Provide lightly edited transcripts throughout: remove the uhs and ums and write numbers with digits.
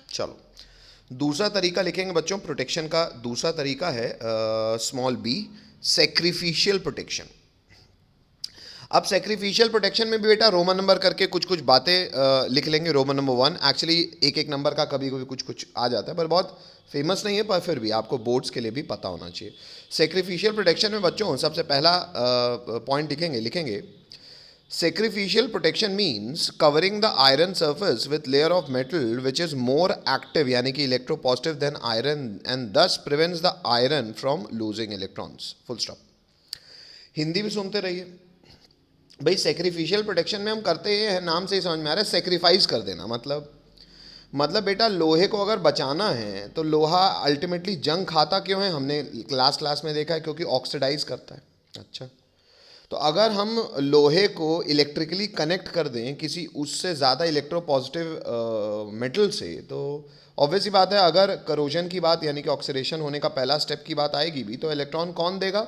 चलो, दूसरा तरीका लिखेंगे बच्चों प्रोटेक्शन का। दूसरा तरीका है स्मॉल बी, सेक्रीफिशियल प्रोटेक्शन। अब सेक्रीफिशियल प्रोटेक्शन में भी बेटा रोमन नंबर करके कुछ कुछ बातें लिख लेंगे। रोमन नंबर 1 एक्चुअली एक एक नंबर का कभी कभी कुछ कुछ आ जाता है, पर बहुत फेमस नहीं है, पर फिर भी आपको बोर्ड्स के लिए भी पता होना चाहिए। सेक्रीफिशियल प्रोटेक्शन में बच्चों सबसे पहला पॉइंट लिखेंगे sacrificial protection means covering the iron surface with layer of metal which is more active यानी कि electropositive than iron and thus prevents the iron from losing electrons, full stop। Hindi भी सुनते रहिए भाई। सेक्रीफिशियल प्रोटेक्शन में हम करते ये हैं, नाम से ही समझ में आ रहा है, सेक्रीफाइस कर देना। मतलब बेटा लोहे को अगर बचाना है तो लोहा अल्टीमेटली जंग खाता क्यों है, हमने क्लास में देखा है, क्योंकि ऑक्सीडाइज करता है। अच्छा, तो अगर हम लोहे को इलेक्ट्रिकली कनेक्ट कर दें किसी उससे ज़्यादा इलेक्ट्रोपॉजिटिव मेटल से, तो ऑब्वियस ही बात है अगर करोजन की बात यानी कि ऑक्सीडेशन होने का पहला स्टेप की बात आएगी भी, तो इलेक्ट्रॉन कौन देगा,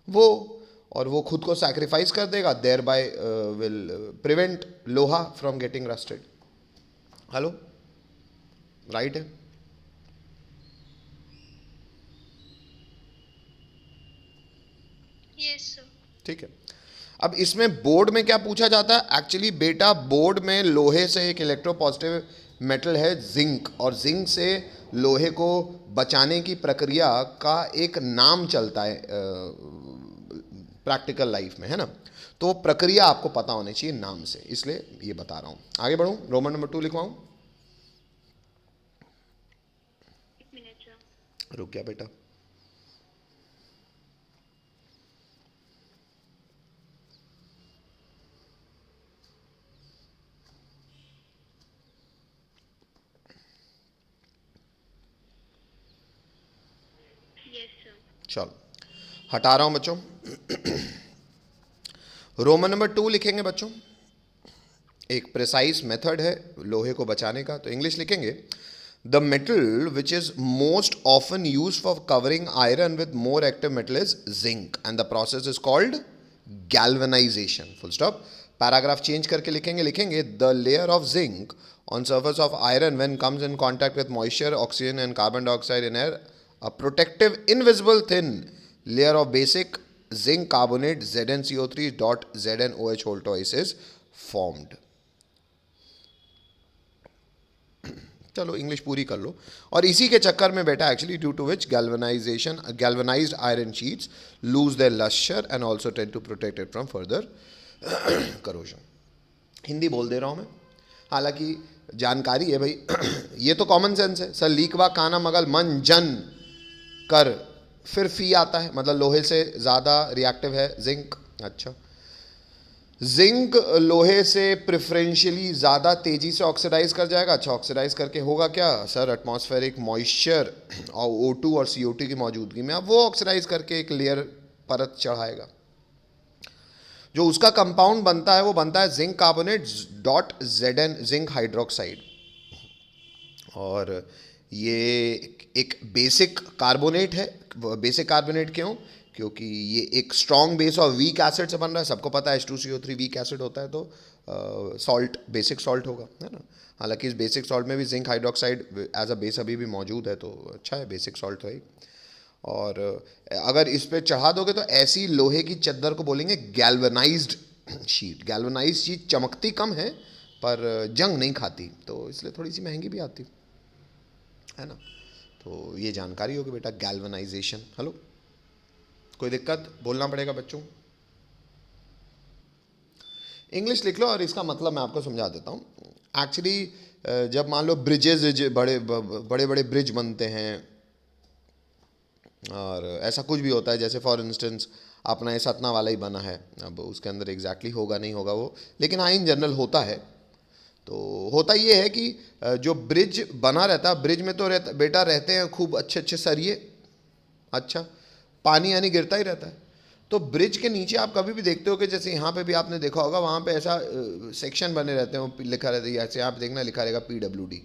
वो, और वो खुद को सैक्रिफाइस कर देगा, देयर बाय विल प्रिवेंट लोहा from getting rusted. Hello, right है? Yes sir. ठीक है। अब इसमें बोर्ड में क्या पूछा जाता है, एक्चुअली बेटा बोर्ड में लोहे से एक इलेक्ट्रोपॉजिटिव मेटल है जिंक, और जिंक से लोहे को बचाने की प्रक्रिया का एक नाम चलता है प्रैक्टिकल लाइफ में, है ना। तो वो प्रक्रिया आपको पता होनी चाहिए नाम से, इसलिए ये बता रहा हूं। आगे बढ़ूं, रोमन नंबर 2 लिखवाऊं? एक मिनट सर। रुक गया बेटा। Yes sir. चलो, हटा रहा हूं बच्चों। रोमन नंबर 2 लिखेंगे बच्चों। एक प्रिसाइज मेथड है लोहे को बचाने का, तो इंग्लिश लिखेंगे the metal which is most often use for covering iron with more active metal is zinc and the process is called galvanisation, full stop. Paragraph change करके लिखेंगे the layer of zinc on surface of iron when comes in contact with moisture, oxygen and carbon dioxide in air, a protective invisible thin layer of basic zinc carbonate ZnCO3 dot ZnOH whole twice is formed। चलो English पूरी कर लो। और इसी के चक्कर में बेटा actually due to which galvanised iron sheets lose their lustre and also tend to protect it from further corrosion. Hindi बोल दे रहा हूं मैं, हालांकि जानकारी है भाई। ये तो कॉमन सेंस है सर। लीकवा काना मगल मन जन कर, फिर फी आता है, मतलब लोहे से ज़्यादा रिएक्टिव है जिंक। अच्छा, जिंक लोहे से प्रेफरेंशियली ज़्यादा तेज़ी से ऑक्सीडाइज कर जाएगा। अच्छा, ऑक्सीडाइज करके होगा क्या सर, एटमॉस्फेरिक मॉइस्चर और O2 और CO2 की मौजूदगी में अब वो ऑक्सीडाइज करके एक लेयर परत चढ़ाएगा। जो उसका कंपाउंड बनता है वो बनता है zinc carbonate dot Zn zinc hydroxide. और ये एक बेसिक कार्बोनेट है। बेसिक कार्बोनेट क्यों? क्योंकि ये एक स्ट्रॉन्ग बेस और वीक एसिड से बन रहा है। सबको पता है H2CO3 वीक एसिड होता है, तो सॉल्ट बेसिक सॉल्ट होगा, है ना। हालांकि इस बेसिक सॉल्ट में भी zinc hydroxide as a base अभी भी मौजूद है, तो अच्छा है, बेसिक सॉल्ट तो है। और अगर इस पे चढ़ा दोगे तो ऐसी लोहे की चद्दर को बोलेंगे गैल्वेनाइज्ड शीट। गैल्वेनाइज्ड शीट चमकती कम है पर जंग नहीं खाती, तो इसलिए थोड़ी सी महंगी भी आती है ना। तो ये जानकारी होगी बेटा, गैल्वेनाइजेशन। हेलो, कोई दिक्कत? बोलना पड़ेगा बच्चों। इंग्लिश लिख लो और इसका मतलब मैं आपको समझा देता हूँ। एक्चुअली जब मान लो ब्रिजेज, बड़े बड़े ब्रिज बनते हैं और ऐसा कुछ भी होता है, जैसे फॉर इंस्टेंस अपना ये सतना वाला ही बना है, अब उसके अंदर एग्जैक्टली होगा नहीं होगा वो, लेकिन हाँ इन जनरल होता है। तो होता ये है कि जो ब्रिज बना रहता है, ब्रिज में तो बेटा रहते हैं खूब अच्छे अच्छे सरिये। अच्छा, पानी यानी गिरता ही रहता है। तो ब्रिज के नीचे आप कभी भी देखते हो कि जैसे यहाँ पे भी आपने देखा होगा, वहाँ पे ऐसा सेक्शन बने रहते हैं, लिखा रहता है, ऐसे आप देखना लिखा रहेगा PWD।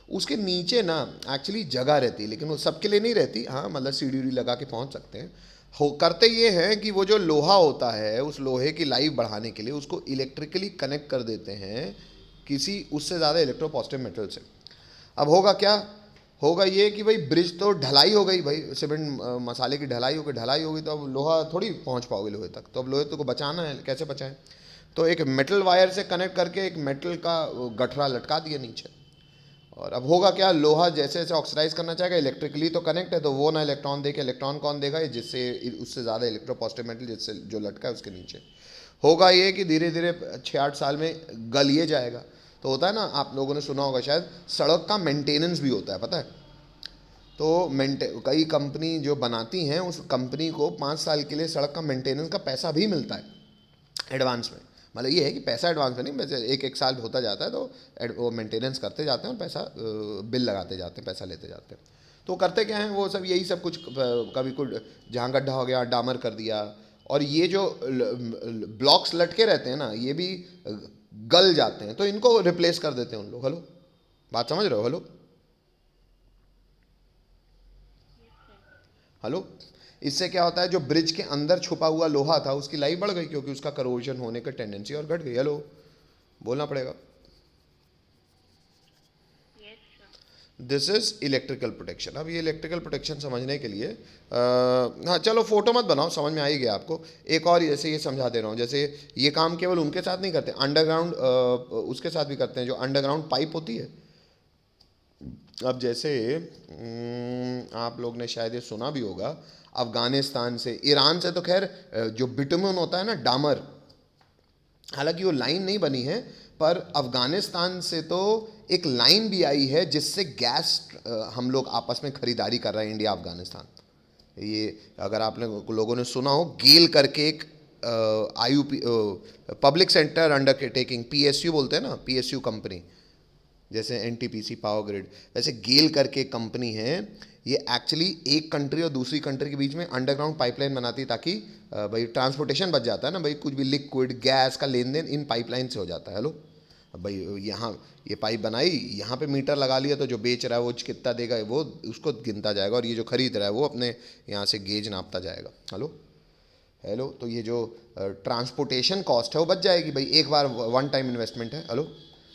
उसके नीचे ना एक्चुअली जगह रहती है, लेकिन वो सबके लिए नहीं रहती। हाँ, मतलब सीढ़ी लगा के पहुँच सकते हैं। हो करते ये हैं कि वो जो लोहा होता है, उस लोहे की लाइफ बढ़ाने के लिए उसको इलेक्ट्रिकली कनेक्ट कर देते हैं किसी उससे ज़्यादा इलेक्ट्रोपॉजिटिव मेटल से। अब होगा क्या, होगा ये कि भाई ब्रिज तो ढलाई हो गई, भाई सीमेंट मसाले की ढलाई हो गई, ढलाई हो गई तो अब लोहा थोड़ी पहुंच पाओगे लोहे तक, तो अब लोहे तो को बचाना है, कैसे बचाएं? तो एक मेटल वायर से कनेक्ट करके एक मेटल का गठरा लटका दिया नीचे। और अब होगा क्या, लोहा जैसे जैसे ऑक्सीडाइज करना चाहेगा, इलेक्ट्रिकली तो कनेक्ट है, तो वो ना इलेक्ट्रॉन दे के इलेक्ट्रॉन कौन देगा, ये जिससे उससे ज़्यादा इलेक्ट्रोपॉजिटिव मेटल जिससे जो लटका है उसके नीचे। होगा ये कि धीरे धीरे 6-8 साल में गल ये जाएगा। तो होता है ना, आप लोगों ने सुना होगा शायद, सड़क का मेंटेनेंस भी होता है, पता है? तो कई कंपनी जो बनाती हैं उस कंपनी को 5 साल के लिए सड़क का मेंटेनेंस का पैसा भी मिलता है एडवांस में। मतलब ये है कि पैसा एडवांस में नहीं, वैसे एक एक साल होता जाता है तो वो मेंटेनेंस करते जाते हैं और पैसा बिल लगाते जाते हैं, पैसा लेते जाते हैं। तो करते क्या हैं वो सब, यही सब कुछ कभी कुछ जहाँ गड्ढा हो गया डामर कर दिया, और ये जो ब्लॉक्स लटके रहते हैं ना ये भी गल जाते हैं, तो इनको रिप्लेस कर देते हैं उन लोग। हेलो, बात समझ रहे हो? Hello hello. इससे क्या होता है, जो ब्रिज के अंदर छुपा हुआ लोहा था उसकी लाइफ बढ़ गई, क्योंकि उसका करोजन होने का टेंडेंसी और घट गई। हेलो, बोलना पड़ेगा। Yes, sir. This is electrical protection. अब ये इलेक्ट्रिकल प्रोटेक्शन समझने के लिए हाँ चलो फोटो मत बनाओ, समझ में आ ही गया आपको। एक और जैसे ये समझा दे रहा हूँ, जैसे ये काम केवल उनके साथ नहीं करते, अंडरग्राउंड उसके साथ भी करते हैं, जो अंडरग्राउंड पाइप होती है। अब जैसे आप लोग ने शायद ये सुना भी होगा, अफ़गानिस्तान से, ईरान से तो खैर जो बिटुमन होता है ना, डामर, हालांकि वो लाइन नहीं बनी है, पर अफ़गानिस्तान से तो एक लाइन भी आई है जिससे गैस हम लोग आपस में खरीदारी कर रहे हैं, इंडिया अफ़गानिस्तान। ये अगर आप लोगों ने सुना हो, गेल करके एक IUP public centre undertaking, PSU बोलते हैं ना, PSU कंपनी, जैसे NTPC पावर ग्रिड, वैसे गेल करके कंपनी है। ये एक्चुअली एक कंट्री और दूसरी कंट्री के बीच में अंडरग्राउंड पाइपलाइन बनाती है, ताकि भाई ट्रांसपोर्टेशन बच जाता है ना, भाई कुछ भी लिक्विड गैस का लेन देन इन पाइपलाइन से हो जाता है। हेलो, अब भाई यहाँ ये पाइप बनाई, यहाँ पे मीटर लगा लिया, तो जो बेच रहा है वो कितना देगा वो उसको गिनता जाएगा, और ये जो खरीद रहा है वो अपने यहाँ से गेज नापता जाएगा। हेलो हेलो, तो ये जो ट्रांसपोर्टेशन कॉस्ट है वो बच जाएगी, भाई एक बार वन टाइम इन्वेस्टमेंट है। हेलो,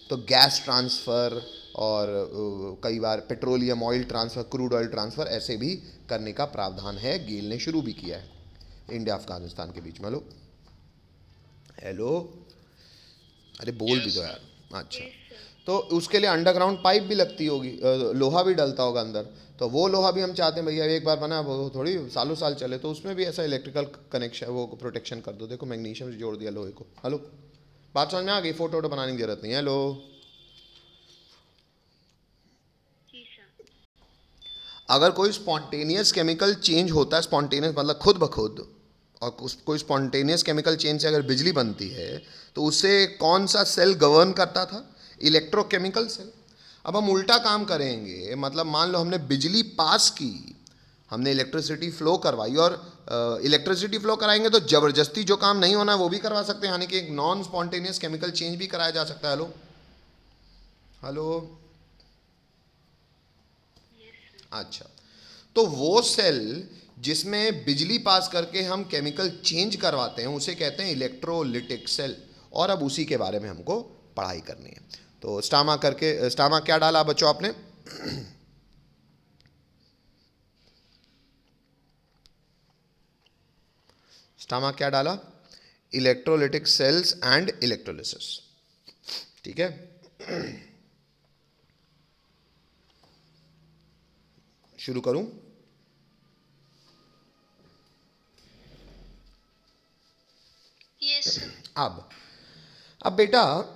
तो गैस ट्रांसफ़र और कई बार petroleum oil transfer, crude oil transfer ऐसे भी करने का प्रावधान है, गेल ने शुरू भी किया है इंडिया अफगानिस्तान के बीच में। हेलो हेलो, अरे बोल भी दो यार। अच्छा, Yes, sir. तो उसके लिए अंडरग्राउंड पाइप भी लगती होगी, लोहा भी डलता होगा अंदर, तो वो लोहा भी हम चाहते हैं भैया एक बार बना वो थोड़ी सालों साल चले, तो उसमें भी ऐसा इलेक्ट्रिकल कनेक्शन वो प्रोटेक्शन कर दो। देखो मैग्नीशियम जोड़ दिया लोहे को। हेलो, बात समझ में आ गई? फोटो वोटो बनाने की जरूरत नहीं है। हेलो, जी, sir. अगर कोई स्पॉन्टेनियस केमिकल चेंज होता है, स्पॉन्टेनियस मतलब खुद ब खुद, और कोई स्पॉन्टेनियस केमिकल चेंज से अगर बिजली बनती है, तो उससे कौन सा सेल गवर्न करता था? Electrochemical cell. अब हम उल्टा काम करेंगे, मतलब मान लो हमने बिजली पास की, हमने इलेक्ट्रिसिटी फ्लो करवाई, और इलेक्ट्रिसिटी फ्लो कराएंगे तो ज़बरदस्ती जो काम नहीं होना है वो भी करवा सकते हैं, यानी कि एक नॉन स्पॉन्टेनियस केमिकल चेंज भी कराया जा सकता है। Hello hello, Yes, sir. अच्छा, तो वो सेल जिसमें बिजली पास करके हम केमिकल चेंज करवाते हैं उसे कहते हैं इलेक्ट्रोलिटिक सेल, और अब उसी के बारे में हमको पढ़ाई करनी है। तो स्टामा करके, स्टामा क्या डाला बच्चों आपने? स्टामा क्या डाला? Electrolytic cells and electrolysis. ठीक है, शुरू करूं? Yes, sir. अब बेटा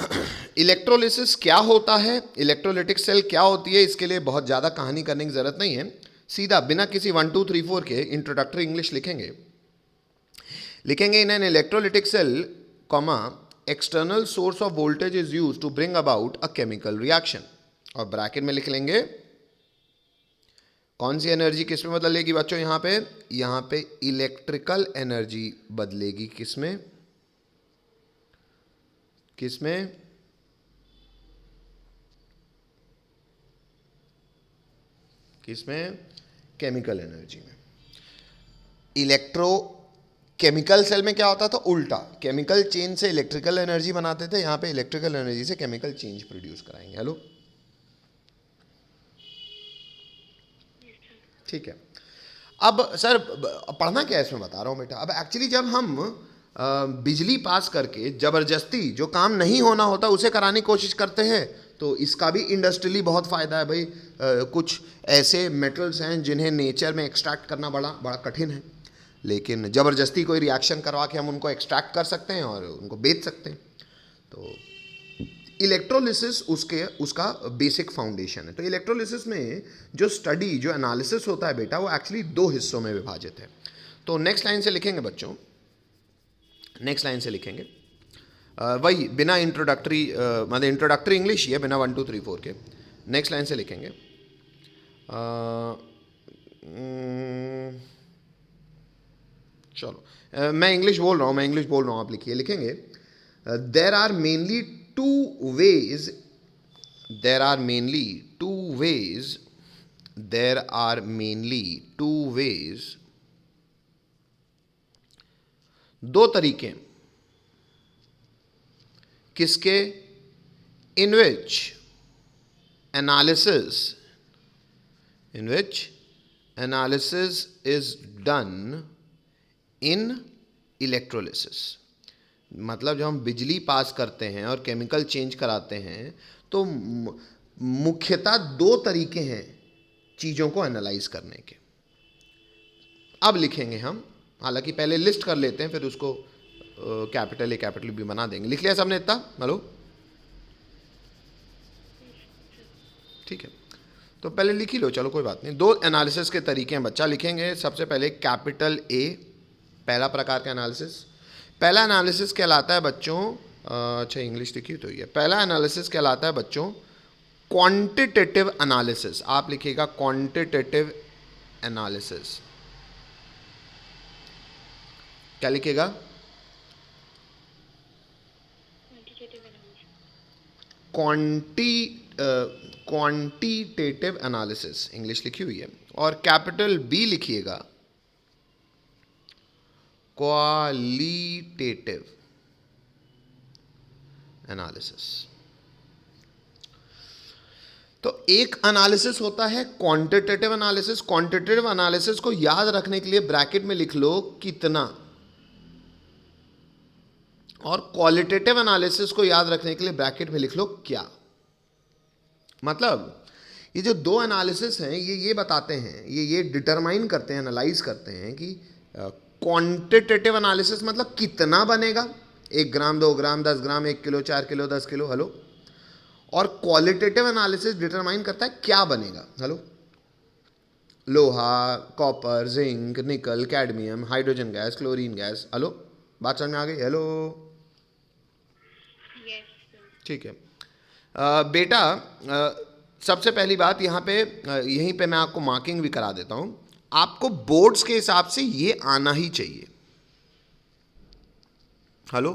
इलेक्ट्रोलिसिस क्या होता है, इलेक्ट्रोलिटिक सेल क्या होती है, इसके लिए बहुत ज़्यादा कहानी करने की ज़रूरत नहीं है, सीधा बिना किसी 1 2 3 4 के इंट्रोडक्टरी इंग्लिश लिखेंगे in an electrolytic cell comma external source of voltage is use to bring about a chemical reaction, और ब्रैकेट में लिख लेंगे कौन सी एनर्जी किस में बदलेगी बच्चों, यहाँ पे इलेक्ट्रिकल एनर्जी बदलेगी, किसमें किसमें किसमें केमिकल एनर्जी में। इलेक्ट्रो केमिकल सेल में क्या होता था? उल्टा, केमिकल चेंज से इलेक्ट्रिकल एनर्जी बनाते थे, यहाँ पे इलेक्ट्रिकल एनर्जी से केमिकल चेंज प्रोड्यूस कराएंगे। हेलो, ठीक है। अब सर पढ़ना क्या है इसमें बता रहा हूँ बेटा। अब एक्चुअली जब हम बिजली पास करके ज़बरदस्ती जो काम नहीं होना होता उसे कराने की कोशिश करते हैं, तो इसका भी इंडस्ट्रियली बहुत फ़ायदा है भाई। कुछ ऐसे मेटल्स हैं जिन्हें नेचर में एक्सट्रैक्ट करना बड़ा बड़ा कठिन है, लेकिन ज़बरदस्ती कोई रिएक्शन करवा के हम उनको एक्सट्रैक्ट कर सकते हैं और उनको बेच सकते हैं। तो इलेक्ट्रोलिसिस उसका बेसिक फाउंडेशन है। तो इलेक्ट्रोलिसिस में जो स्टडी जो एनालिसिस होता है बेटा, वो एक्चुअली दो हिस्सों में विभाजित है। तो नेक्स्ट लाइन से लिखेंगे बच्चों, नेक्स्ट लाइन से लिखेंगे वही बिना इंट्रोडक्टरी, मतलब इंट्रोडक्टरी इंग्लिश ही है, बिना 1 2 3 4 के। नेक्स्ट लाइन से लिखेंगे चलो मैं इंग्लिश बोल रहा हूँ, आप लिखिए। लिखेंगे there are mainly two ways, there are mainly two ways, there are mainly two ways, दो तरीके किसके, in which analysis, in which analysis is done in electrolysis. मतलब जब हम बिजली पास करते हैं और केमिकल चेंज कराते हैं तो मुख्यतः दो तरीके हैं चीज़ों को एनालाइज करने के। अब लिखेंगे हम, हालांकि पहले लिस्ट कर लेते हैं फिर उसको कैपिटल ए कैपिटल बी बना देंगे। लिख लिया सबने इतना? हेलो, ठीक है, तो पहले लिख ही लो, चलो कोई बात नहीं। दो एनालिसिस के तरीके हैं बच्चा। लिखेंगे सबसे पहले कैपिटल ए, पहला प्रकार का एनालिसिस। पहला एनालिसिस कहलाता है बच्चों, अच्छा इंग्लिश लिखी तो ये, पहला एनालिसिस कहलाता है बच्चों क्वांटिटेटिव एनालिसिस। आप लिखिएगा क्वांटिटेटिव एनालिसिस। क्या लिखिएगा? क्वांटिटेटिव एनालिसिस इंग्लिश लिखी हुई है। और कैपिटल बी लिखिएगा क्वालिटेटिव एनालिसिस। तो एक एनालिसिस होता है क्वांटिटेटिव एनालिसिस। क्वांटिटेटिव एनालिसिस को याद रखने के लिए ब्रैकेट में लिख लो कितना, और क्वालिटेटिव एनालिसिस को याद रखने के लिए ब्रैकेट में लिख लो क्या। मतलब ये जो दो एनालिसिस हैं ये बताते हैं, ये डिटरमाइन करते हैं, एनालाइज करते हैं कि क्वांटिटेटिव एनालिसिस मतलब कितना बनेगा, 1 ग्राम 2 ग्राम 10 ग्राम 1 किलो 4 किलो 10 किलो, हेलो। और क्वालिटेटिव एनालिसिस डिटरमाइन करता है क्या बनेगा, हेलो। लोहा, कॉपर, जिंक, निकल, cadmium, hydrogen gas, chlorine gas, hello, बात समझ में आ गई? हेलो, ठीक है। बेटा सबसे पहली बात यहाँ पे, यहीं पे मैं आपको मार्किंग भी करा देता हूँ। आपको बोर्ड्स के हिसाब से ये आना ही चाहिए, हेलो।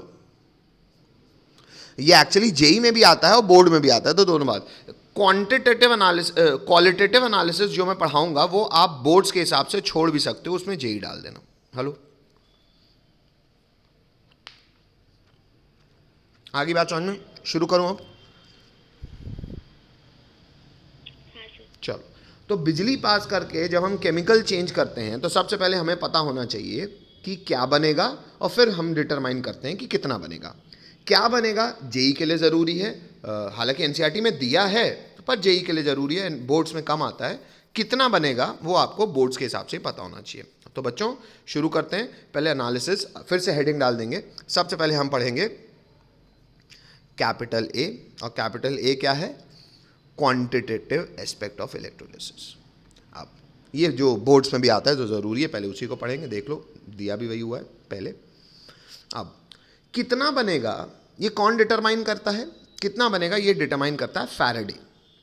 ये एक्चुअली जेई में भी आता है और बोर्ड में भी आता है, तो दोनों बात। क्वांटिटेटिव एनालिसिस, क्वालिटेटिव एनालिसिस जो मैं पढ़ाऊंगा वो आप बोर्ड्स के हिसाब से छोड़ भी सकते हो, उसमें जेई डाल देना, हेलो। आगे बात समझ में? शुरू करूं अब? चलो, तो बिजली पास करके जब हम केमिकल चेंज करते हैं तो सबसे पहले हमें पता होना चाहिए कि क्या बनेगा, और फिर हम डिटरमाइन करते हैं कि कितना बनेगा। क्या बनेगा जेई के लिए ज़रूरी है, हालांकि एनसीईआरटी में दिया है पर जेई के लिए ज़रूरी है, बोर्ड्स में कम आता है। कितना बनेगा वो आपको बोर्ड्स के हिसाब से पता होना चाहिए। तो बच्चों शुरू करते हैं। पहले एनालिसिस, फिर से हेडिंग डाल देंगे। सबसे पहले हम पढ़ेंगे कैपिटल ए, और कैपिटल ए क्या है? Quantitative aspect of electrolysis. अब ये जो बोर्ड्स में भी आता है तो ज़रूरी है, पहले उसी को पढ़ेंगे। देख लो दिया भी वही हुआ है पहले। अब कितना बनेगा ये कौन डिटरमाइन करता है? कितना बनेगा ये डिटरमाइन करता है फैराडे।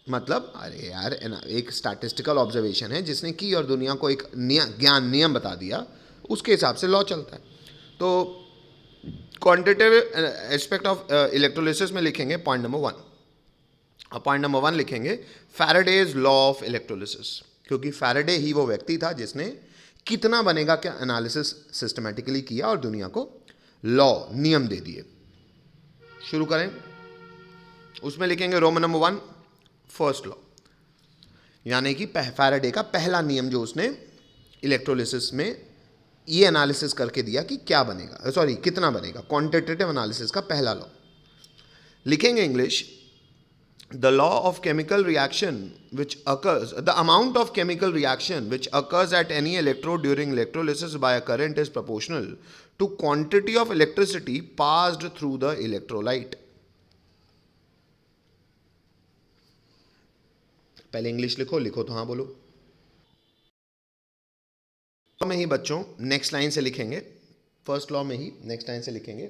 मतलब अरे यार, एक स्टैटिस्टिकल ऑब्जर्वेशन है जिसने की और दुनिया को एक नियम बता दिया, उसके हिसाब से लॉ चलता है। तो क्वांटिटेटिव एस्पेक्ट ऑफ इलेक्ट्रोलिसिस में लिखेंगे पॉइंट नंबर 1, और पॉइंट नंबर 1 लिखेंगे फैराडेज लॉ ऑफ इलेक्ट्रोलिसिस, क्योंकि फैराडे ही वो व्यक्ति था जिसने कितना बनेगा क्या एनालिसिस सिस्टमैटिकली किया और दुनिया को लॉ, नियम दे दिए। शुरू करें। उसमें लिखेंगे रोमन नंबर 1 फर्स्ट लॉ, यानी कि फैराडे का पहला नियम जो उसने इलेक्ट्रोलिसिस में ये एनालिसिस करके दिया कि क्या बनेगा, सॉरी कितना बनेगा, क्वांटिटेटिव एनालिसिस का पहला लॉ। लिखेंगे English, the law of chemical reaction which occurs, the amount of chemical reaction which occurs at any electrode during electrolysis by a current is proportional to quantity of electricity passed through the electrolyte. पहले English लिखो, लिखो तो हाँ बोलो। तो में ही बच्चों next line से लिखेंगे, फर्स्ट लॉ में ही नेक्स्ट लाइन से लिखेंगे,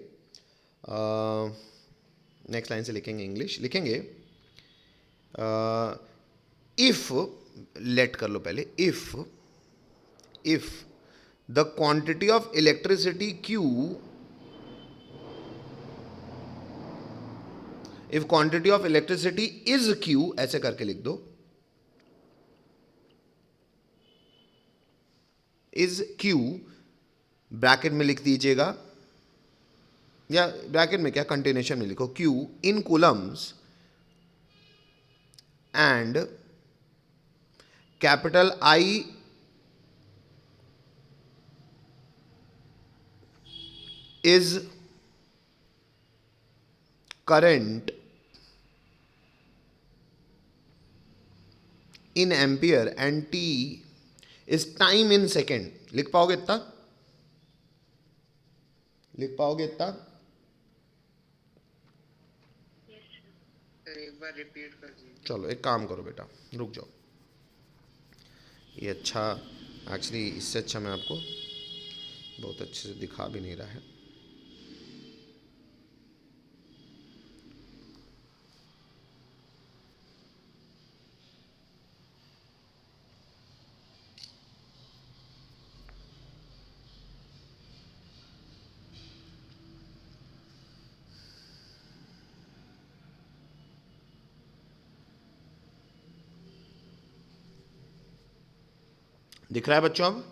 नेक्स्ट लाइन से लिखेंगे, इंग्लिश लिखेंगे, इफ, लेट कर लो पहले, if the quantity of electricity Q, if quantity of electricity is Q, ऐसे करके लिख दो, इज Q, ब्रैकेट में लिख दीजिएगा, या ब्रैकेट में क्या, कंटिन्यूशन में लिखो, Q in Coulomb's and capital I is current in ampere and T is time in second. लिख पाओगे इतना, लिख पाओगे इतना? एक बार रिपीट कर दीजिए। चलो एक काम करो बेटा, रुक जाओ, ये अच्छा, एक्चुअली इससे अच्छा मैं आपको बहुत अच्छे से दिखा भी नहीं रहा है। दिख रहा है बच्चों अब?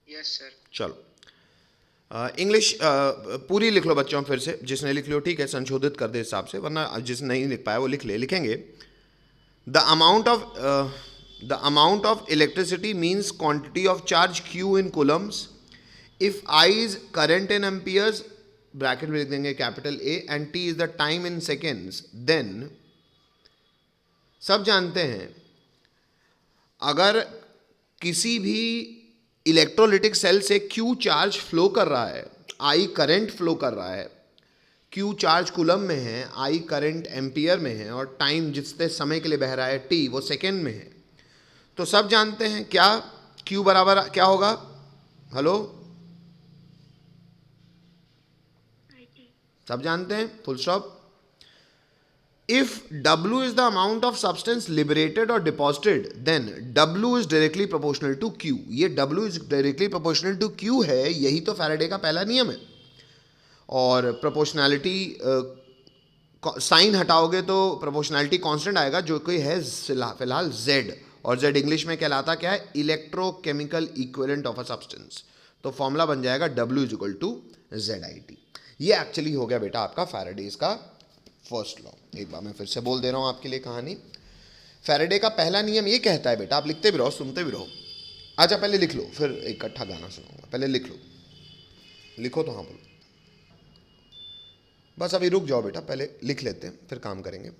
Yes sir. चलो इंग्लिश पूरी लिख लो बच्चों, फिर से जिसने लिख लो ठीक है, संशोधित कर दे हिसाब से, वरना जिसने नहीं लिख पाया वो लिख ले। लिखेंगे the amount of electricity means quantity of charge Q in coulombs, if I is current in amperes, bracket में लिख देंगे capital A, and T is the time in seconds, then सब जानते हैं अगर किसी भी इलेक्ट्रोलिटिक सेल से Q चार्ज फ्लो कर रहा है, I करंट फ्लो कर रहा है, Q चार्ज कूलम में है, I करंट एम्पियर में है, और टाइम जितने समय के लिए बह रहा है T वो सेकेंड में है, तो सब जानते हैं क्या Q बराबर क्या होगा? हेलो, सब जानते हैं, full stop. If W is the amount of substance liberated or deposited, then W is directly proportional to Q. ये W is directly proportional to Q है, यही तो फैराडे का पहला नियम है। और प्रोपोर्शनैलिटी साइन हटाओगे तो प्रोपोर्शनैलिटी कांस्टेंट आएगा, जो कोई है फिलहाल Z, और Z इंग्लिश में कहलाता क्या है? Electrochemical equivalent of a substance. तो फॉर्मूला बन जाएगा W is equal to ZIT। ये एक्चुअली हो गया बेटा आपका फैराडेज का फर्स्ट लॉ। एक बार मैं फिर से बोल दे रहा हूं आपके लिए कहानी। फैराडे का पहला नियम ये कहता है बेटा, आप लिखते भी रहो सुनते भी रहो। अच्छा पहले लिख लो, फिर इकट्ठा गाना सुनाऊंगा, पहले लिख लो, लिखो तो हाँ बोलो। बस अभी रुक जाओ बेटा, पहले लिख लेते हैं फिर काम करेंगे।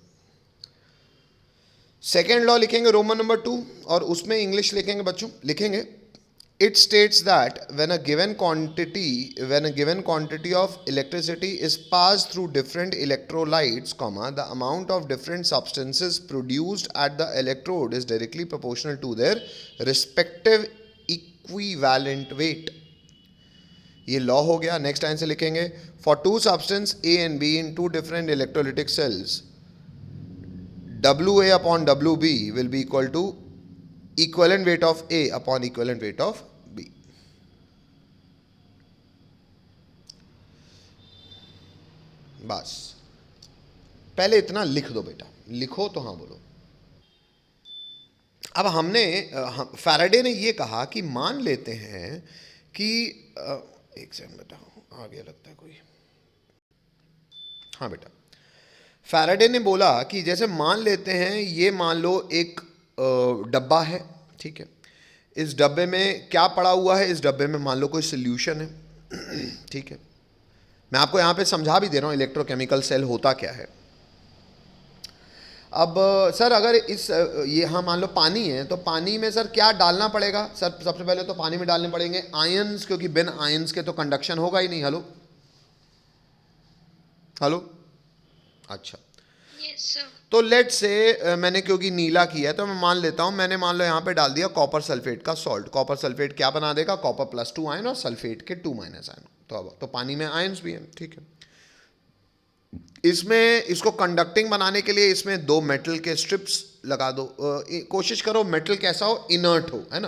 सेकेंड लॉ लिखेंगे रोमन नंबर 2, और उसमें इंग्लिश लिखेंगे बच्चों, लिखेंगे it states that when a given quantity of electricity is passed through different electrolytes, the amount of different substances produced at the electrode is directly proportional to their respective equivalent weight. ये law हो गया। Next line से लिखेंगे for two substance A and B in two different electrolytic cells, WA upon WB will be equal to equivalent weight of A upon equivalent weight of B. बस पहले इतना लिख दो बेटा, लिखो तो हाँ बोलो। अब हमने फैराडे ने ये कहा कि मान लेते हैं कि एक सेकंड बेटा, आ गया लगता है कोई, हाँ बेटा, फैराडे ने बोला कि जैसे मान लेते हैं, ये मान लो एक डब्बा है, ठीक है। इस डब्बे में क्या पड़ा हुआ है? इस डब्बे में मान लो कोई सोल्यूशन है, ठीक है। मैं आपको यहाँ पे समझा भी दे रहा हूँ इलेक्ट्रोकेमिकल सेल होता क्या है। अब सर अगर इस ये हाँ मान लो पानी है, तो पानी में सर क्या डालना पड़ेगा? सर सबसे पहले तो पानी में डालने पड़ेंगे आयंस, क्योंकि बिन आयंस के तो कंडक्शन होगा ही नहीं। हेलो हेलो, अच्छा। Yes, sir. तो लेट से मैंने क्योंकि नीला किया है तो मैं मान लेता हूँ, मैंने मान लो यहाँ पे डाल दिया कॉपर सल्फेट का सॉल्ट। कॉपर सल्फेट क्या बना देगा? कॉपर +2 आयन और सल्फेट के 2 माइनस आयन। तो अब तो पानी में आयन्स भी हैं, ठीक है। इसमें इसको कंडक्टिंग बनाने के लिए इसमें 2 मेटल के स्ट्रिप्स लगा दो। कोशिश करो मेटल कैसा हो? इनर्ट हो, है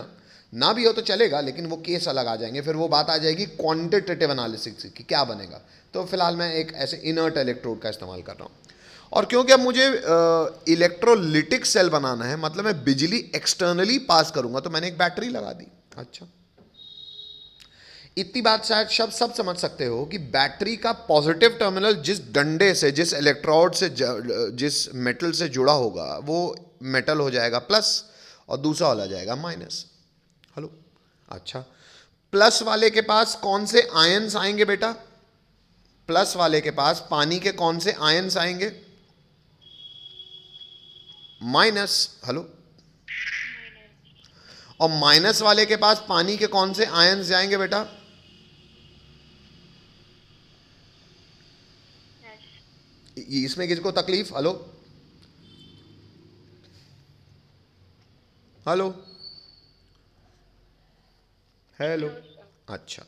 ना भी हो तो चलेगा, लेकिन वो केस अलग आ जाएंगे। फिर वो बात आ जाएगी क्वांटिटेटिव एनालिसिस की क्या बनेगा। तो फिलहाल मैं एक ऐसे इनर्ट इलेक्ट्रोड का इस्तेमाल कर रहा हूँ। और क्योंकि अब मुझे इलेक्ट्रोलिटिक सेल बनाना है, मतलब मैं बिजली एक्सटर्नली पास करूंगा, तो मैंने एक बैटरी लगा दी। अच्छा, इतनी बात शायद सब समझ सकते हो कि बैटरी का पॉजिटिव टर्मिनल जिस डंडे से, जिस इलेक्ट्रोड से, जिस मेटल से जुड़ा होगा वो मेटल हो जाएगा प्लस और दूसरा वाला जाएगा माइनस। हेलो, अच्छा। प्लस वाले के पास कौन से आयन्स आएंगे बेटा? प्लस वाले के पास पानी के कौन से आयन्स आएंगे? माइनस। हेलो, और माइनस वाले के पास पानी के कौन से आयन्स जाएंगे बेटा? Yes. इसमें किसको तकलीफ? Hello hello hello, No, sir. अच्छा।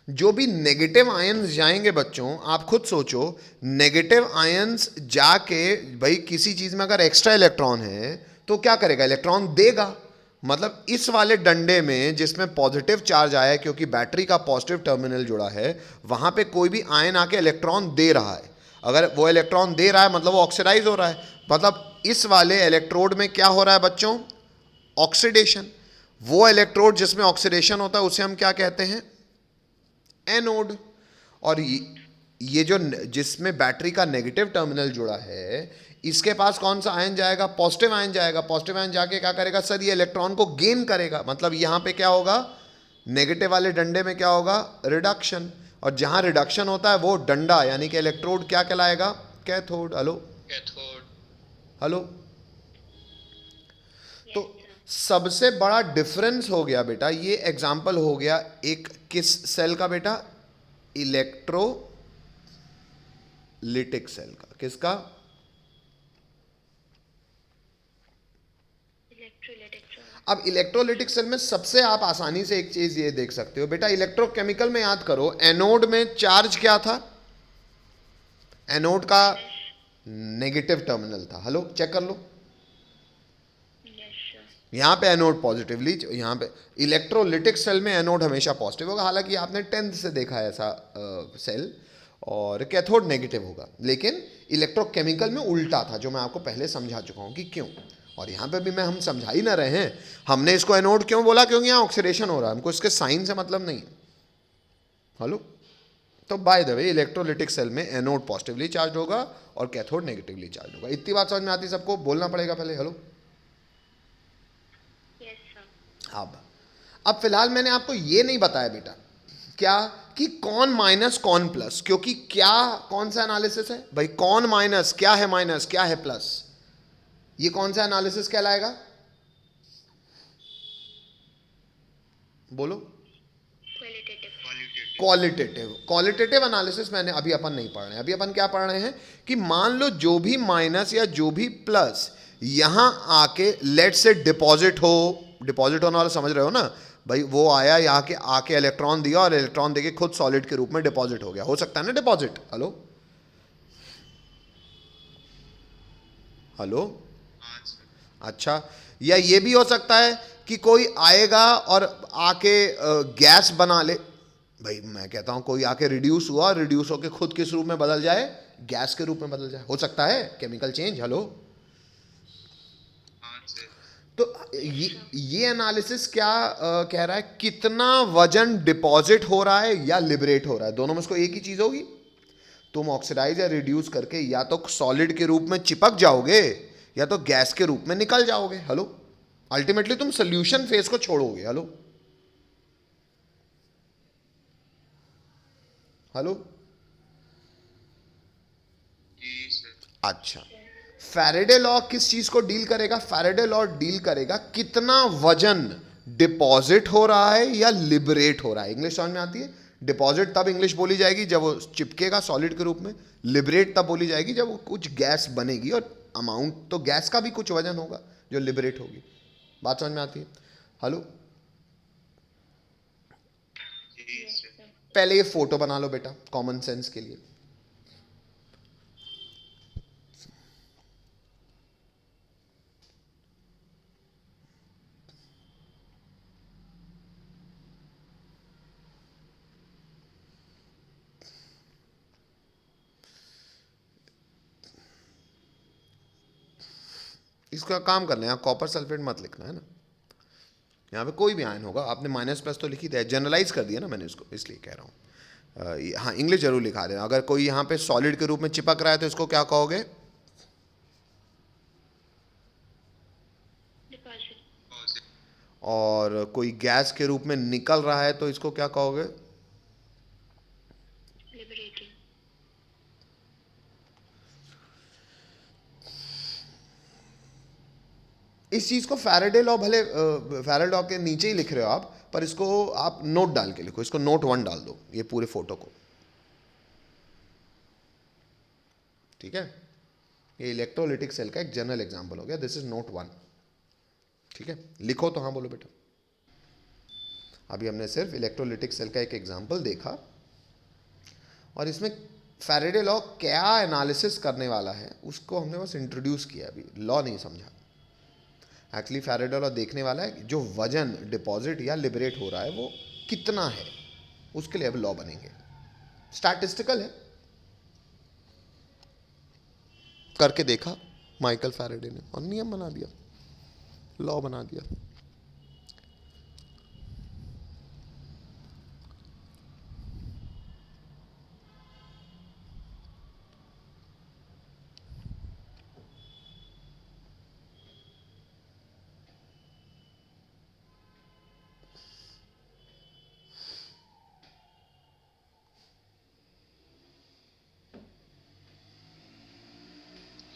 जो भी नेगेटिव आयंस जाएंगे बच्चों, आप खुद सोचो, नेगेटिव आयंस जाके भाई किसी चीज में अगर एक्स्ट्रा इलेक्ट्रॉन है तो क्या करेगा? इलेक्ट्रॉन देगा। मतलब इस वाले डंडे में जिसमें पॉजिटिव चार्ज आया है, क्योंकि बैटरी का पॉजिटिव टर्मिनल जुड़ा है, वहां पे कोई भी आयन आके इलेक्ट्रॉन दे रहा है। अगर वो इलेक्ट्रॉन दे रहा है मतलब वो ऑक्सीडाइज हो रहा है। मतलब इस वाले इलेक्ट्रोड में क्या हो रहा है बच्चों? ऑक्सीडेशन। वो इलेक्ट्रोड जिसमें ऑक्सीडेशन होता है उसे हम क्या कहते हैं? एनोड। और ये जो जिसमें बैटरी का नेगेटिव टर्मिनल जुड़ा है, इसके पास कौन सा आयन जाएगा? पॉजिटिव आयन जाएगा। पॉजिटिव आयन जाके क्या करेगा सर? ये इलेक्ट्रॉन को गेन करेगा। मतलब यहां पे क्या होगा? नेगेटिव वाले डंडे में क्या होगा? रिडक्शन। और जहां रिडक्शन होता है वो डंडा यानी कि इलेक्ट्रोड क्या कहलाएगा? Cathode. Hello cathode. Hello, Yes, तो sir. सबसे बड़ा डिफरेंस हो गया बेटा, ये एग्जाम्पल हो गया एक किस सेल का बेटा? इलेक्ट्रोलिटिक सेल का। किसका? Electrolytic, sir. अब इलेक्ट्रोलिटिक सेल में सबसे आप आसानी से एक चीज ये देख सकते हो बेटा, इलेक्ट्रोकेमिकल में याद करो, एनोड में चार्ज क्या था? एनोड का नेगेटिव टर्मिनल था। हेलो, चेक कर लो। Yes, sir. यहाँ पे एनोड पॉजिटिवली, यहाँ पे इलेक्ट्रोलिटिक सेल में एनोड हमेशा पॉजिटिव होगा। हालांकि आपने 10th से देखा है ऐसा सेल, और कैथोड नेगेटिव होगा। लेकिन इलेक्ट्रोकेमिकल में उल्टा था, जो मैं आपको पहले समझा चुका हूँ कि क्यों। और यहाँ पे भी मैं हम समझा ही ना रहे हैं। हमने इसको एनोड क्यों बोला? क्योंकि यहाँ ऑक्सीडेशन हो रहा है, हमको इसके साइन से मतलब नहीं। हेलो, तो by the way electrolytic cell में एनोड पॉजिटिवली चार्ज होगा और कैथोड नेगेटिवली चार्ज होगा। इतनी बात समझ में आती? सबको बोलना पड़ेगा पहले। Hello, Yes, sir. अब फिलहाल मैंने आपको ये नहीं बताया बेटा क्या कि कौन माइनस कौन प्लस, क्योंकि क्या कौन सा एनालिसिस है भाई? कौन माइनस, क्या है माइनस, क्या है प्लस, ये कौन सा एनालिसिस कहलाएगा? बोलो। Qualitative. क्वालिटेटिव। क्वालिटेटिव एनालिसिस मैंने अभी अपन नहीं पढ़ रहे हैं। अभी अपन क्या पढ़ रहे हैं कि मान लो जो भी माइनस या जो भी प्लस यहां आके लेट से डिपॉजिट हो, डिपॉजिट होने वाला समझ रहे हो ना भाई? वो आया यहाँ के आके इलेक्ट्रॉन दिया और इलेक्ट्रॉन देके खुद सॉलिड के रूप में डिपॉजिट हो गया। हो सकता है ना डिपॉजिट? हेलो हेलो, हाँ सर। अच्छा। या ये भी हो सकता है कि कोई आएगा और आके गैस बना ले। भाई मैं कहता हूं कोई आके रिड्यूस हुआ, रिड्यूस होके खुद किस रूप में बदल जाए? गैस के रूप में बदल जाए। हो सकता है केमिकल चेंज। हेलो, हाँ सर। तो ये एनालिसिस क्या कह रहा है? कितना वजन डिपॉजिट हो रहा है या लिबरेट हो रहा है? दोनों में से कोई एक ही चीज होगी। तुम ऑक्सीडाइज या रिड्यूस करके या तो सॉलिड के रूप में चिपक जाओगे या तो गैस के रूप में निकल जाओगे। हेलो, अल्टीमेटली तुम सोल्यूशन फेज को छोड़ोगे। हेलो हेलो जी सर। अच्छा, फैराडे लॉ किस चीज को डील करेगा? फैराडे लॉ डील करेगा कितना वजन डिपॉजिट हो रहा है या लिबरेट हो रहा है। इंग्लिश समझ में आती है? डिपॉजिट तब इंग्लिश बोली जाएगी जब वो चिपकेगा सॉलिड के रूप में, लिबरेट तब बोली जाएगी जब वो कुछ गैस बनेगी, और अमाउंट तो गैस का भी कुछ वजन होगा जो लिबरेट होगी। बात समझ में आती है? हेलो, जी Yes, सर। sir. पहले ये फोटो बना लो बेटा कॉमन सेंस के लिए। इसका काम करना है, यहाँ कॉपर सल्फेट मत लिखना है ना, यहाँ पे कोई भी आयन होगा। आपने माइनस प्लस तो लिखी दिया, जनरलाइज कर दिया ना मैंने इसको, इसलिए कह रहा हूँ। हाँ, इंग्लिश जरूर लिखा देना। अगर कोई यहाँ पे सॉलिड के रूप में चिपक रहा है तो इसको क्या कहोगे? Deposit. और कोई गैस के रूप में निकल रहा है तो इसको क्या कहोगे? Liberating. इस चीज को फैराडे लॉ, भले फैराडे लॉ के नीचे ही लिख रहे हो आप, पर इसको आप नोट डाल के लिखो, इसको नोट 1 डाल दो ये पूरे फोटो को। ठीक है, ये इलेक्ट्रोलिटिक सेल का एक जनरल एग्जांपल हो गया। This is note 1। ठीक है, लिखो तो हाँ बोलो बेटा। अभी हमने सिर्फ इलेक्ट्रोलिटिक सेल का एक एग्जांपल देखा, और इसमें फैराडे लॉ क्या एनालिसिस करने वाला है उसको हमने बस इंट्रोड्यूस किया, अभी लॉ नहीं समझा। एक्चुअली फैराडे लॉ देखने वाला है जो वजन डिपॉजिट या लिबरेट हो रहा है वो कितना है, उसके लिए अब लॉ बनेंगे। स्टैटिस्टिकल है, करके देखा माइकल फैराडे ने और नियम बना दिया, लॉ बना दिया।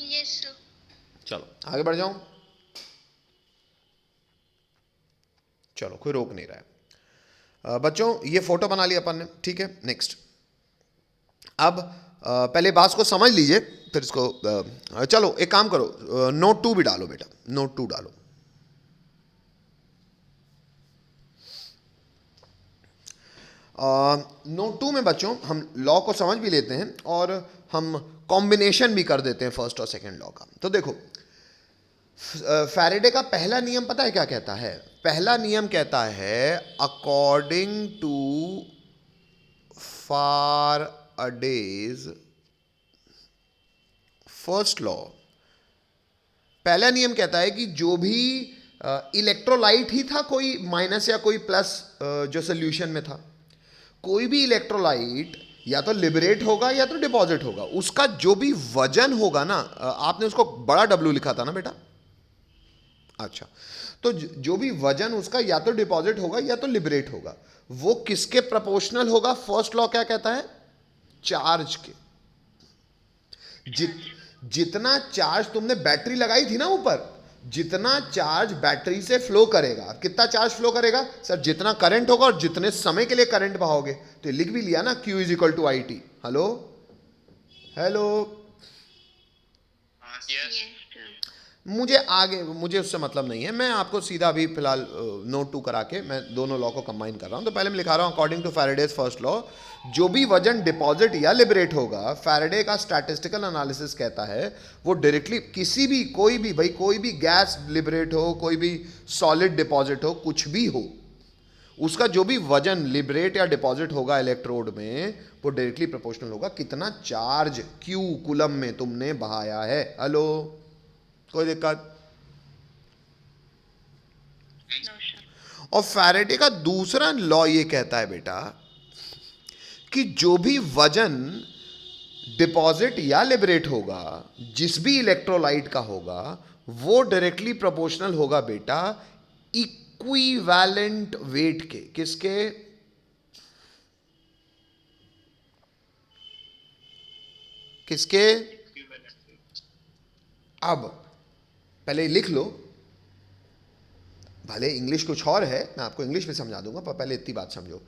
Yes, sir. चलो आगे बढ़ जाऊं? चलो, कोई रोक नहीं रहा है। बच्चों ये फोटो बना लिया अपन ने, ठीक है। नेक्स्ट, अब पहले बात को समझ लीजिए, फिर इसको चलो एक काम करो, नोट 2 भी डालो बेटा, नोट 2 डालो। नोट 2 में बच्चों हम लॉ को समझ भी लेते हैं और हम कॉम्बिनेशन भी कर देते हैं फर्स्ट और सेकंड लॉ का। तो देखो, फैराडे का पहला नियम पता है क्या कहता है? पहला नियम कहता है according to Faraday's first law, पहला नियम कहता है कि जो भी इलेक्ट्रोलाइट ही था, कोई माइनस या कोई प्लस जो सोल्यूशन में था, कोई भी इलेक्ट्रोलाइट या तो लिबरेट होगा या तो डिपॉजिट होगा, उसका जो भी वजन होगा ना, आपने उसको बड़ा डब्ल्यू लिखा था ना बेटा? अच्छा, तो जो भी वजन उसका या तो डिपॉजिट होगा या तो लिबरेट होगा, वो किसके प्रोपोर्शनल होगा? फर्स्ट लॉ क्या कहता है? चार्ज के। जितना चार्ज तुमने बैटरी लगाई थी ना ऊपर, जितना चार्ज बैटरी से फ्लो करेगा, कितना चार्ज फ्लो करेगा सर? जितना करंट होगा और जितने समय के लिए करंट बहाओगे। तो लिख भी लिया ना, Q is equal to I T. Hello hello, हाँ Yes, सर। sir. मुझे उससे मतलब नहीं है, मैं आपको सीधा अभी फिलहाल नोट 2 करा के मैं दोनों लॉ को कंबाइन कर रहा हूं। तो पहले मैं लिखा रहा हूं according to Faraday's first law, जो भी वजन डिपॉजिट या लिबरेट होगा, फैराडे का स्टैटिस्टिकल एनालिसिस कहता है वो डायरेक्टली किसी भी, कोई भी भाई, कोई भी गैस लिबरेट हो, कोई भी सॉलिड डिपॉजिट हो, कुछ भी हो, उसका जो भी वजन लिबरेट या डिपॉजिट होगा इलेक्ट्रोड में, वो डायरेक्टली प्रोपोर्शनल होगा कितना चार्ज क्यू कूलम में तुमने बहाया है। हेलो, कोई दिक्कत? No, sir. और फैराडे का दूसरा लॉ ये कहता है बेटा कि जो भी वजन डिपॉजिट या लिबरेट होगा, जिस भी इलेक्ट्रोलाइट का होगा, वो डायरेक्टली प्रोपोर्शनल होगा बेटा इक्विवेलेंट वेट के। किसके? किसके? अब पहले लिख लो, भले इंग्लिश कुछ और है, मैं आपको इंग्लिश में समझा दूंगा, पर पहले इतनी बात समझो।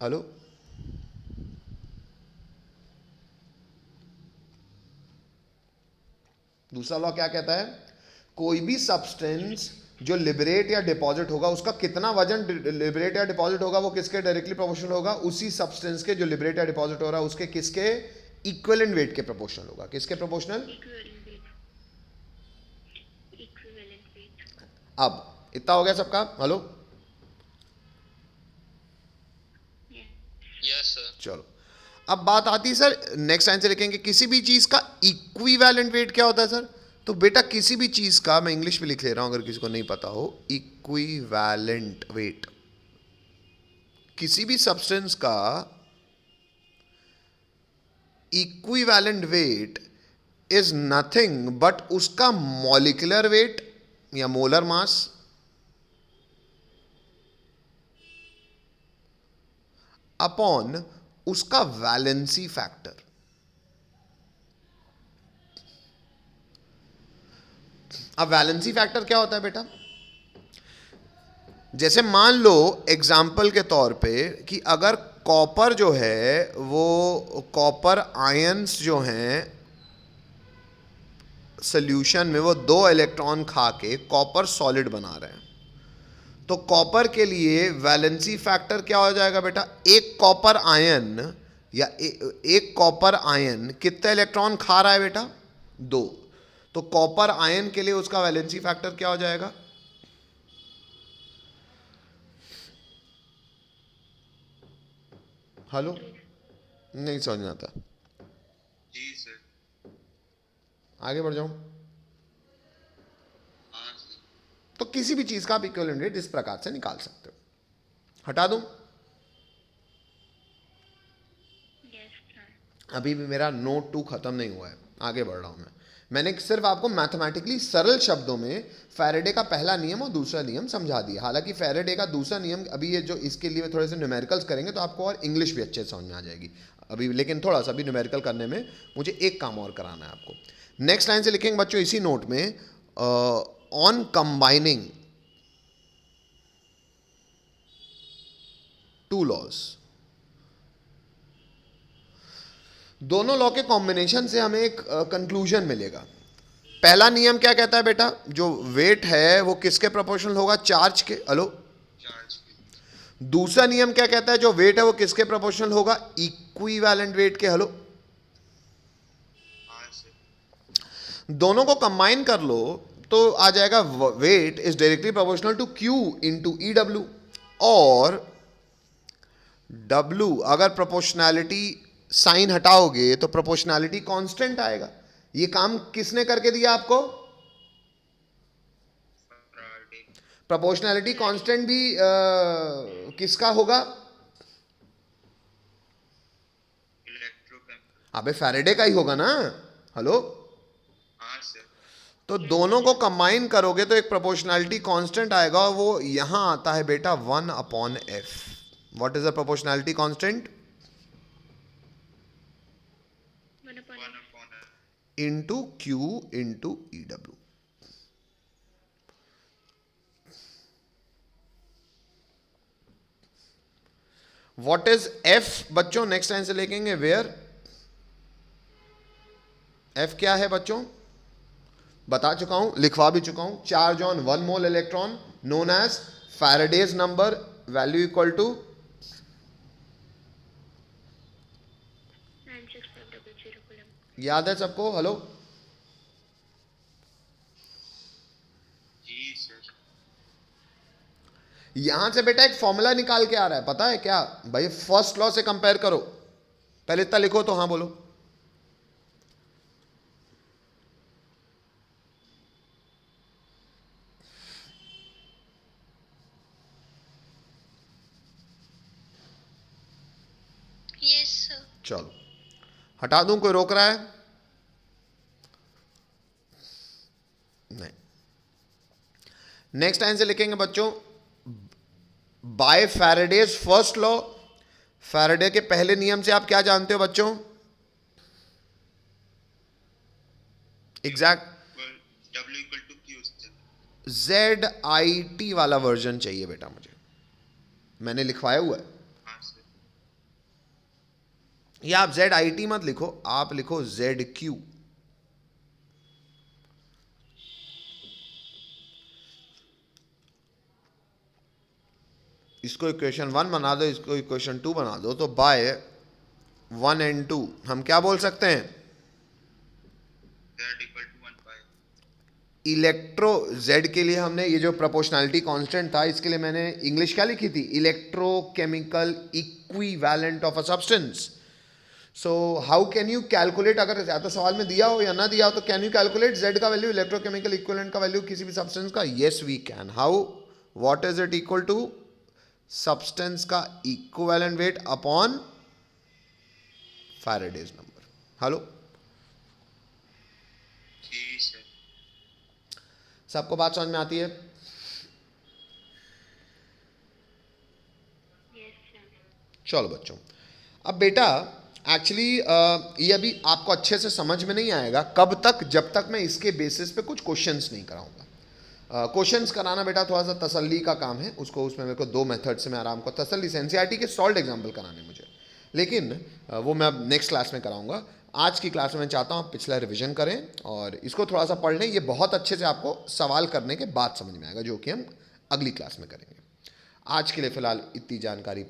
हेलो, दूसरा लॉ क्या कहता है? कोई भी सब्सटेंस जो लिबरेट या डिपॉजिट होगा, उसका कितना वजन लिबरेट या डिपॉजिट होगा, वो किसके डायरेक्टली प्रोपोर्शनल होगा? उसी सब्सटेंस के जो लिबरेट या डिपॉजिट हो रहा है उसके किसके इक्विवेलेंट वेट के प्रोपोर्शनल होगा। किसके proportional? Equivalent weight. Equivalent weight. अब इतना हो गया सबका? Hello, Yeah. Yes, sir. चलो अब बात आती है सर, नेक्स्ट लाइन से लिखेंगे किसी भी चीज का इक्विवेलेंट वेट क्या होता है सर? तो बेटा किसी भी चीज का, मैं इंग्लिश में लिख ले रहा हूं अगर किसी को नहीं पता हो, इक्विवेलेंट वेट, किसी भी सब्सटेंस का equivalent wait is nothing but उसका मॉलिक्यूलर वेट या मोलर मास अपॉन उसका वैलेंसी फैक्टर। अब वैलेंसी फैक्टर क्या होता है बेटा? जैसे मान लो एग्जाम्पल के तौर पे कि अगर कॉपर जो है वो कॉपर आयंस जो हैं सॉल्यूशन में, वो 2 इलेक्ट्रॉन खा के कॉपर सॉलिड बना रहे हैं, तो कॉपर के लिए वैलेंसी फैक्टर क्या हो जाएगा बेटा? एक कॉपर आयन या एक कॉपर आयन कितने इलेक्ट्रॉन खा रहा है बेटा? 2। तो कॉपर आयन के लिए उसका वैलेंसी फैक्टर क्या हो जाएगा? हेलो, नहीं समझ में आता, जी सर. आगे बढ़ जाऊं? हाँ सर. तो किसी भी चीज का आप इक्विवेलेंट रेट इस प्रकार से निकाल सकते हो। हटा दूं? Yes, sir. अभी भी मेरा नोट 2 खत्म नहीं हुआ है, आगे बढ़ रहा हूं मैं। मैंने सिर्फ आपको मैथमेटिकली सरल शब्दों में फैराडे का पहला नियम और दूसरा नियम समझा दिया। हालांकि फैराडे का दूसरा नियम अभी, ये जो इसके लिए थोड़े से न्यूमेरिकल्स करेंगे तो आपको और इंग्लिश भी अच्छे से समझ में आ जाएगी अभी, लेकिन थोड़ा सा भी न्यूमेरिकल करने में मुझे एक काम और कराना है आपको। नेक्स्ट लाइन से लिखेंगे बच्चों इसी नोट में, ऑन कंबाइनिंग 2 लॉज, दोनों लॉ के कॉम्बिनेशन से हमें एक कंक्लूजन मिलेगा। पहला नियम क्या कहता है बेटा? जो वेट है वो किसके प्रोपोर्शनल होगा? चार्ज के। हेलो, चार्ज की. दूसरा नियम क्या कहता है? जो वेट है वो किसके प्रोपोर्शनल होगा? इक्विवेलेंट वेट के। हेलो, हाँ सर. दोनों को कंबाइन कर लो तो आ जाएगा weight is directly proportional to Q into E W, और डब्ल्यू अगर प्रोपोर्शनैलिटी साइन हटाओगे तो प्रोपोर्शनैलिटी कांस्टेंट आएगा। ये काम किसने करके दिया आपको? फैराडे. प्रोपोर्शनैलिटी कांस्टेंट भी किसका होगा? इलेक्ट्रोकेमिकल. अबे फैराडे का ही होगा ना। हेलो, हाँ सर. तो दोनों को कंबाइन करोगे तो एक प्रोपोर्शनैलिटी कांस्टेंट आएगा, और वो यहां आता है बेटा 1/f। What is the proportionality constant? 1/. 1/. Into Q into E W. What is F बच्चों? नेक्स्ट लाइन से लिखेंगे वेयर। एफ क्या है बच्चों? बता चुका हूं, लिखवा भी चुका हूं। Charge on 1 mole electron known as Faraday's number, value equal to 96500 coulomb. याद है सबको? हेलो, जी सर. यहां से बेटा एक फॉर्मूला निकाल के आ रहा है, पता है क्या भाई? फर्स्ट लॉ से कंपेयर करो। पहले इतना लिखो तो हाँ बोलो। Yes, sir. चलो हटा दूं, कोई रोक रहा है? नहीं। नेक्स्ट आंसर लिखेंगे बच्चों, by Faraday's first law. Faraday के पहले नियम से आप क्या जानते हो बच्चों? Exact W equal to Q sir. ZIT वाला वर्जन चाहिए बेटा मुझे, मैंने लिखवाया हुआ है। हाँ सर। या आप ZIT मत लिखो, आप लिखो ZQ। इसको इक्वेशन 1 बना दो, इसको इक्वेशन 2 बना दो, तो बाय 1 and 2 हम क्या बोल सकते हैं? Z equal to 1 by. Electro Z के लिए हमने ये जो प्रोपोर्शनैलिटी कांस्टेंट था, इसके लिए मैंने इंग्लिश क्या लिखी थी? Electrochemical equivalent of a substance. So how can you calculate, अगर या तो सवाल में दिया हो या ना दिया हो, तो कैन यू कैलकुलेट Z का वैल्यू, इलेक्ट्रोकेमिकल इक्विवेलेंट का वैल्यू किसी भी सब्सटेंस का? Yes we can. How? What is it equal to? Substance का equivalent weight upon Faraday's number. Hello, जी सर। सबको बात समझ में आती है? Yes sir. चलो बच्चों, अब बेटा एक्चुअली ये अभी आपको अच्छे से समझ में नहीं आएगा कब तक, जब तक मैं इसके बेसिस पे कुछ क्वेश्चंस नहीं कराऊंगा। क्वेश्चंस कराना बेटा थोड़ा सा तसल्ली का काम है, उसको उसमें मेरे को 2 मेथड से मैं आराम को तसल्ली से एनसीईआरटी के सॉल्व एग्जाम्पल कराने मुझे, लेकिन वो मैं अब नेक्स्ट क्लास में कराऊंगा। आज की क्लास में मैं चाहता हूँ आप पिछला रिवीजन करें और इसको थोड़ा सा पढ़ लें, ये बहुत अच्छे से आपको सवाल करने के बाद समझ में आएगा, जो कि हम अगली क्लास में करेंगे। आज के लिए फ़िलहाल इतनी जानकारी पाई।